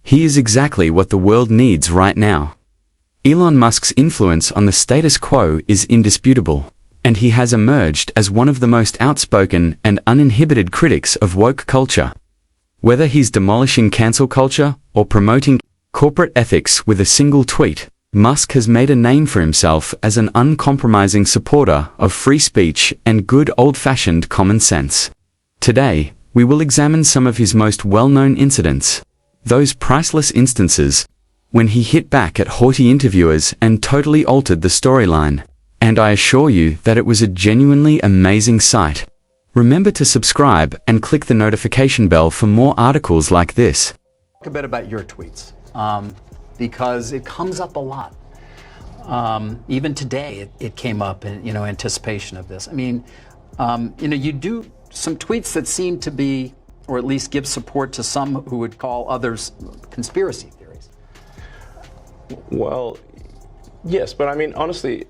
He is exactly what the world needs right now. Elon Musk's influence on the status quo is indisputable, and he has emerged as one of the most outspoken and uninhibited critics of woke culture. Whether he's demolishing cancel culture or promoting corporate ethics with a single tweet, Musk has made a name for himself as an uncompromising supporter of free speech and good old-fashioned common sense. Today, we will examine some of his most well-known incidents, those priceless instances when he hit back at haughty interviewers and totally altered the storyline. And I assure you that it was a genuinely amazing sight. Remember to subscribe and click the notification bell for more articles like this. Talk a bit about your tweets, because it comes up a lot. Even today, it came up in anticipation of this. I mean, you do some tweets that seem to be, or at least give support to some who would call others conspiracy theories. Well, yes, but I mean, honestly,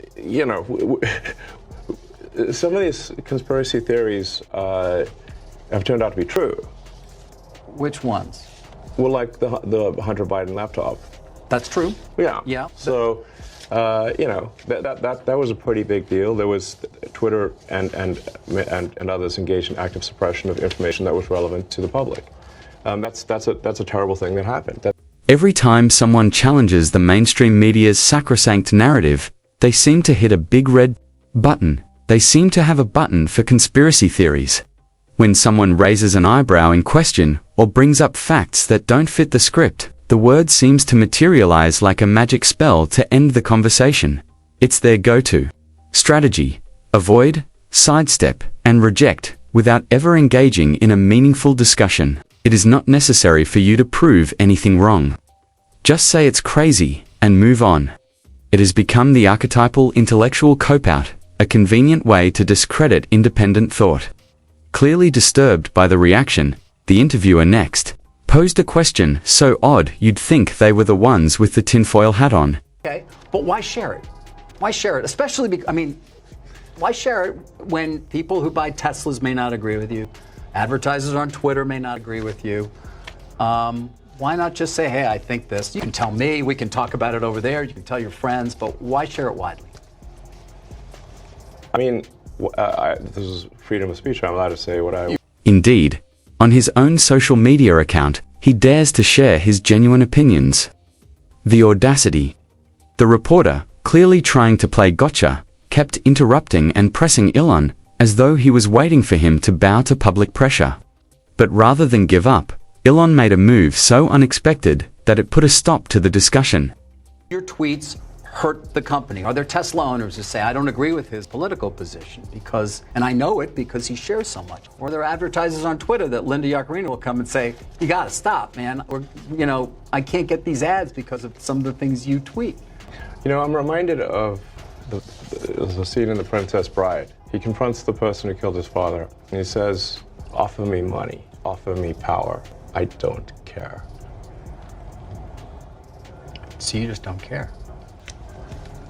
some of these conspiracy theories have turned out to be true. Which ones? Well, like the Hunter Biden laptop. That's true. Yeah. Yeah. So, that was a pretty big deal. There was Twitter and others engaged in active suppression of information that was relevant to the public. That's a terrible thing that happened. Every time someone challenges the mainstream media's sacrosanct narrative, they seem to hit a big red button. They seem to have a button for conspiracy theories. When someone raises an eyebrow in question or brings up facts that don't fit the script, the word seems to materialize like a magic spell to end the conversation. It's their go-to strategy: avoid, sidestep, and reject without ever engaging in a meaningful discussion. It is not necessary for you to prove anything wrong. Just say it's crazy and move on. It has become the archetypal intellectual cop-out, a convenient way to discredit independent thought. Clearly disturbed by the reaction, the interviewer next posed a question so odd you'd think they were the ones with the tinfoil hat on. Okay, but why share it? Why share it? Especially because, why share it when people who buy Teslas may not agree with you? Advertisers on Twitter may not agree with you. Why not just say, hey, I think this. You can tell me, we can talk about it over there, you can tell your friends, but why share it widely? I mean, this is freedom of speech. I'm allowed to say what I... Indeed. On his own social media account, he dares to share his genuine opinions. The audacity. The reporter, clearly trying to play gotcha, kept interrupting and pressing Elon, as though he was waiting for him to bow to public pressure. But rather than give up, Elon made a move so unexpected that it put a stop to the discussion. Your tweets hurt the company. Are there Tesla owners who say, I don't agree with his political position because, and I know it because he shares so much? Or there are advertisers on Twitter that Linda Yaccarino will come and say, you gotta stop, man. Or, I can't get these ads because of some of the things you tweet. I'm reminded of the scene in The Princess Bride. He confronts the person who killed his father, and he says, offer me money, offer me power. I don't care. So you just don't care.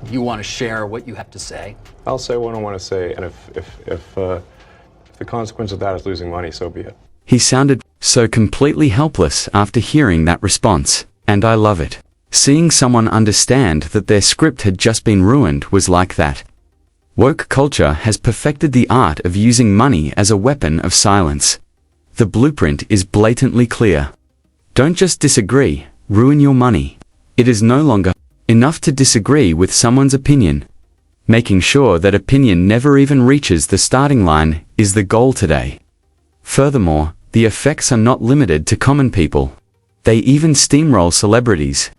You want to share what you have to say. I'll say what I want to say, and if the consequence of that is losing money, so be it. He sounded so completely helpless after hearing that response, and I love it. Seeing someone understand that their script had just been ruined was like that. Woke culture has perfected the art of using money as a weapon of silence. The blueprint is blatantly clear. Don't just disagree, ruin your money. It is no longer enough to disagree with someone's opinion. Making sure that opinion never even reaches the starting line is the goal today. Furthermore, the effects are not limited to common people. They even steamroll celebrities.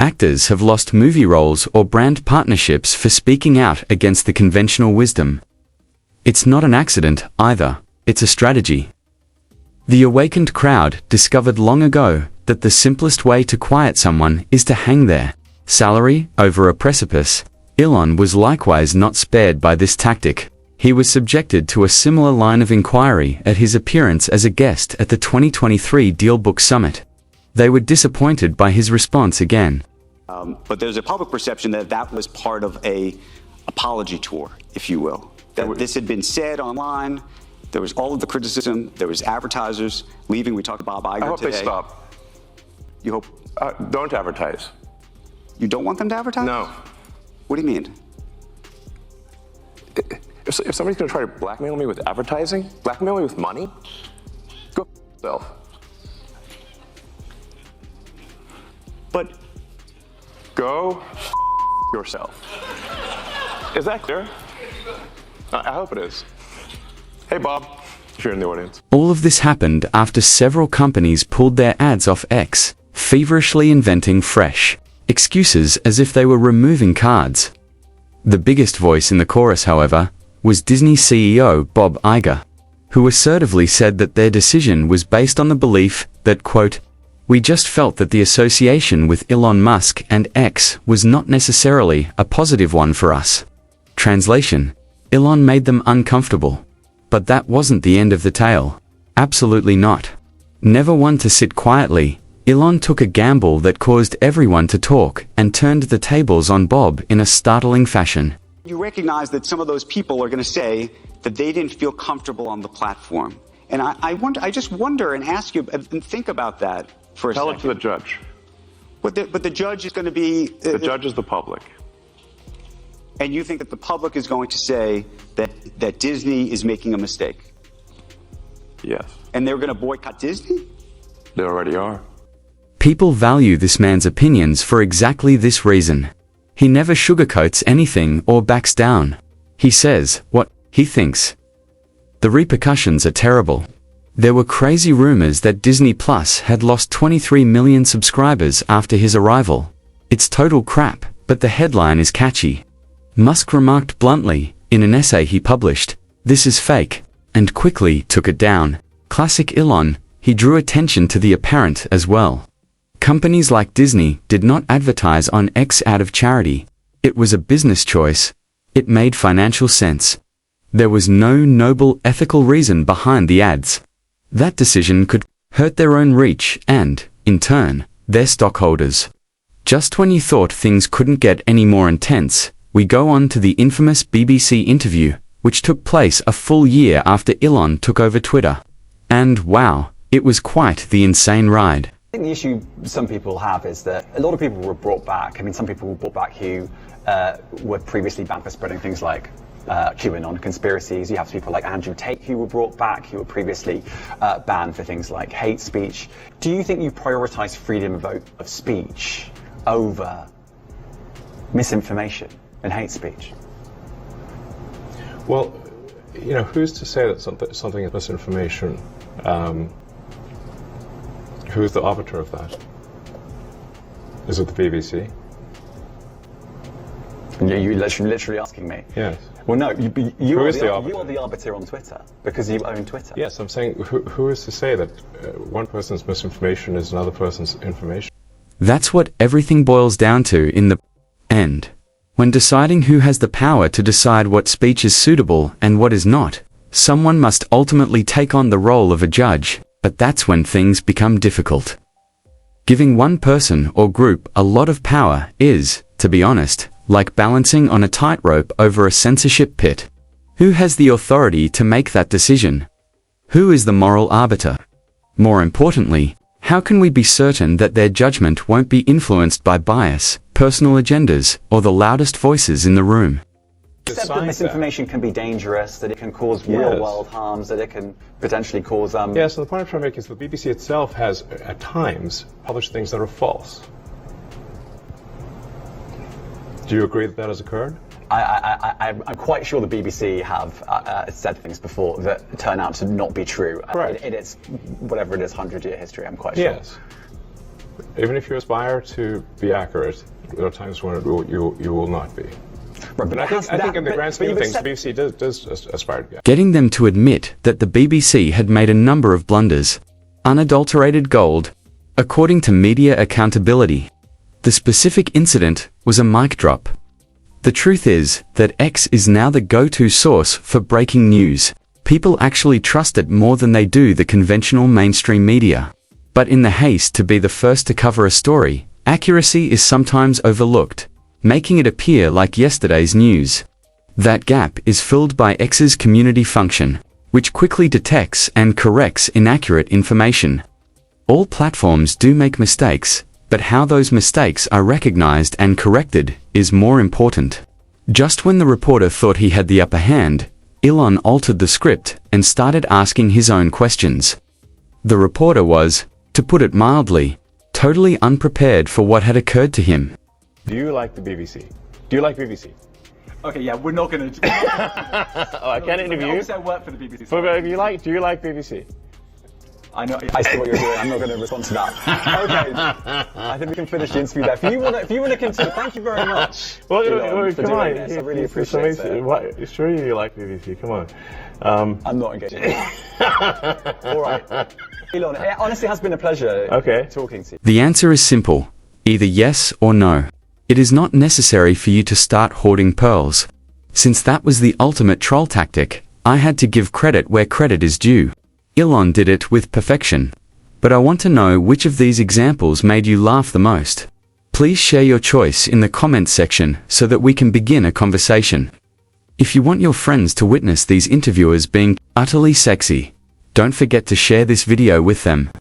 Actors have lost movie roles or brand partnerships for speaking out against the conventional wisdom. It's not an accident, either. It's a strategy. The awakened crowd discovered long ago that the simplest way to quiet someone is to hang their salary over a precipice. Elon was likewise not spared by this tactic. He was subjected to a similar line of inquiry at his appearance as a guest at the 2023 DealBook Summit. They were disappointed by his response again. But there's a public perception that that was part of a apology tour, if you will. That this had been said online. There was all of the criticism. There was advertisers leaving. We talked to Bob Iger today. I hope they stop. You hope Don't advertise. you don't want them to advertise? No. What do you mean? If somebody's going to try to blackmail me with advertising, blackmail me with money, go f yourself. But Go f yourself. Is that clear? I hope it is. Hey, Bob, if you're in the audience. All of this happened after several companies pulled their ads off X, feverishly inventing fresh excuses as if they were removing cards. The biggest voice in the chorus, however, was Disney CEO Bob Iger, who assertively said that their decision was based on the belief that, quote, "We just felt that the association with Elon Musk and X was not necessarily a positive one for us." Translation: Elon made them uncomfortable. But that wasn't the end of the tale. Absolutely not. Never one to sit quietly, Elon took a gamble that caused everyone to talk and turned the tables on Bob in a startling fashion. you recognize that some of those people are going to say that they didn't feel comfortable on the platform. And I just wonder and ask you and think about that for a second. Tell it to the judge. But the judge is going to be... The judge is the public. And you think that the public is going to say that Disney is making a mistake? Yes. And they're going to boycott Disney? They already are. People value this man's opinions for exactly this reason. He never sugarcoats anything or backs down. He says what he thinks. The repercussions are terrible. There were crazy rumors that Disney Plus had lost 23 million subscribers after his arrival. It's total crap, but the headline is catchy. Musk remarked bluntly, in an essay he published, "This is fake," and quickly took it down. Classic Elon, he drew attention to the apparent as well. Companies like Disney did not advertise on X out of charity. It was a business choice. It made financial sense. There was no noble ethical reason behind the ads. That decision could hurt their own reach and, in turn, their stockholders. Just when you thought things couldn't get any more intense, we go on to the infamous BBC interview, which took place a full year after Elon took over Twitter. And wow, it was quite the insane ride. I think the issue some people have is that a lot of people were brought back. I mean, some people were brought back who were previously banned for spreading things like QAnon conspiracies. You have people like Andrew Tate who were brought back, who were previously banned for things like hate speech. Do you think you prioritize freedom of speech over misinformation and hate speech? Well, you know, who's to say that something is misinformation? Who's the arbiter of that? Is it the BBC? You're literally asking me? Yes. Well, no, you are the arbiter on Twitter, because you own Twitter. Yes, I'm saying, who is to say that one person's misinformation is another person's information? That's what everything boils down to in the end. When deciding who has the power to decide what speech is suitable and what is not, someone must ultimately take on the role of a judge, but that's when things become difficult. Giving one person or group a lot of power is, to be honest, like balancing on a tightrope over a censorship pit. Who has the authority to make that decision? Who is the moral arbiter? More importantly, how can we be certain that their judgment won't be influenced by bias, personal agendas, or the loudest voices in the room? Except that misinformation can be dangerous, that it can cause real-world harms, that it can potentially cause... Yes, so the point I'm trying to make is the BBC itself has, at times, published things that are false. Do you agree that that has occurred? I'm quite sure the BBC have said things before that turn out to not be true. Right. In its, whatever it is, 100-year history, I'm quite sure. Yes. Even if you aspire to be accurate, there are times when you will not be. Right, but I think in the grand scheme of things, the BBC does aspire to be accurate. Getting them to admit that the BBC had made a number of blunders. Unadulterated gold. According to Media Accountability, the specific incident was a mic drop. The truth is that X is now the go-to source for breaking news. People actually trust it more than they do the conventional mainstream media. But in the haste to be the first to cover a story, accuracy is sometimes overlooked, making it appear like yesterday's news. That gap is filled by X's community function, which quickly detects and corrects inaccurate information. All platforms do make mistakes, but how those mistakes are recognized and corrected is more important. Just when the reporter thought he had the upper hand, Elon altered the script and started asking his own questions. The reporter was, to put it mildly, totally unprepared for what had occurred to him. Do you like the BBC? Do you like BBC? Okay, yeah, we're not going to... Oh, I can't interview you? Obviously, I work for the BBC. Do you like BBC? I know, I see what you're doing. I'm not going to respond to that. Okay, I think we can finish the interview there. If you want to continue, thank you very much. Well, Elon, for come doing on. this. I really appreciate it. Sure you like BBC, come on. I'm not engaged. All right. Elon, it honestly has been a pleasure talking to you. The answer is simple, either yes or no. It is not necessary for you to start hoarding pearls. Since that was the ultimate troll tactic, I had to give credit where credit is due. Elon did it with perfection. But I want to know which of these examples made you laugh the most. Please share your choice in the comments section so that we can begin a conversation. If you want your friends to witness these interviewers being utterly sexy, don't forget to share this video with them.